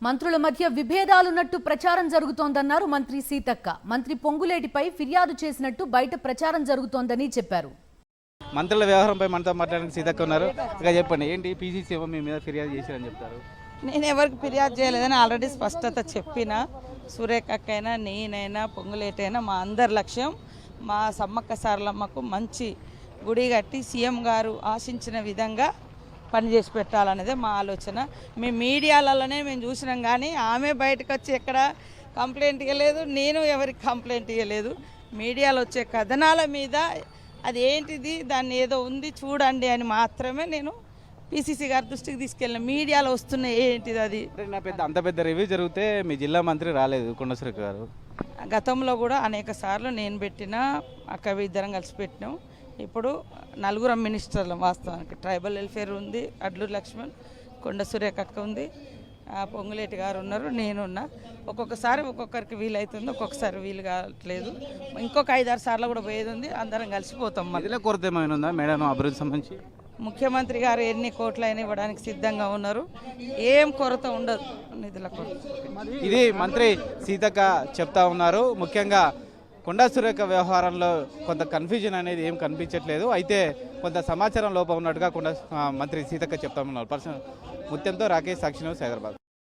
మంత్రుల మధ్య విభేదాలున్నట్టు ప్రచారం జరుగుతోందన్నారు మంత్రి సీతక్క. మంత్రి పొంగులేటిపై ఫిర్యాదు చేసినట్టు బయట ప్రచారం జరుగుతోందని చెప్పారు. మంత్రుల వ్యవహారంపై మనతో మాట్లాడడానికి సీతక్క ఉన్నారు. ఇక చెప్పండి, ఏంటి పీసీసీ ఏమో మీ మీద ఫిర్యాదు చేశారని చెప్తారు? నేను ఎవరికి ఫిర్యాదు చేయలేదని ఆల్రెడీ స్పష్టత చెప్పిన. సూర్యకక్కైనా నేనైనా పొంగులేటైనా మా అందరి లక్ష్యం మా సమ్మక్క సారలమ్మకు మంచి గుడి కట్టి సీఎం గారు ఆశించిన విధంగా పనిచేసి పెట్టాలనేదే మా ఆలోచన. మేము మీడియాలలోనే మేము చూసినాం, కానీ ఆమె బయటకు వచ్చి ఎక్కడ కంప్లైంట్ ఇవ్వలేదు, నేను ఎవరికి కంప్లైంట్ ఇవ్వలేదు. మీడియాలో వచ్చే కథనాల మీద అది ఏంటిది, దాన్ని ఏదో ఉంది చూడండి అని మాత్రమే నేను పీసీసీ గారి దృష్టికి తీసుకెళ్ళిన. మీడియాలో వస్తున్న ఏంటిది అది అంత పెద్ద రివ్యూ జరిగితే మీ జిల్లా మంత్రి రాలేదు కొండా సురేఖ గారు. గతంలో కూడా అనేక సార్లు నేను పెట్టిన, అక్క ఇద్దరం కలిసి పెట్టినాం. ఇప్పుడు నలుగురం మినిస్టర్లు వాస్తవానికి. ట్రైబల్ వెల్ఫేర్ ఉంది, అడ్లూరు లక్ష్మణ్, కొండ సురేఖ అక్క ఉంది, పొంగులేటి గారు ఉన్నారు, నేనున్నా. ఒక్కొక్కసారి ఒక్కొక్కరికి వీలవుతుంది, ఒక్కొక్కసారి వీలు కావట్లేదు. ఇంకొక 5-6 సార్లు కూడా పోయేది ఉంది. అందరం కలిసిపోతాం. మధ్యలో కొరత ఏమైనా ఉందా మేడం అభివృద్ధి సంబంధించి? ముఖ్యమంత్రి గారు ఎన్ని కోట్లైనా ఇవ్వడానికి సిద్ధంగా ఉన్నారు. ఏం కొరత ఉండదు, నిధుల కొరత. ఇది మంత్రి సీతక్క చెప్తా ఉన్నారు. ముఖ్యంగా కొండా సురేఖ వ్యవహారంలో కొంత కన్ఫ్యూజన్ అనేది ఏం కనిపించట్లేదు, అయితే కొంత సమాచారం లోపం ఉన్నట్టుగా మంత్రి సీతక్క చెప్తా ఉన్నారు. ముత్యంతో రాకేష్, సాక్షి న్యూస్, హైదరాబాద్.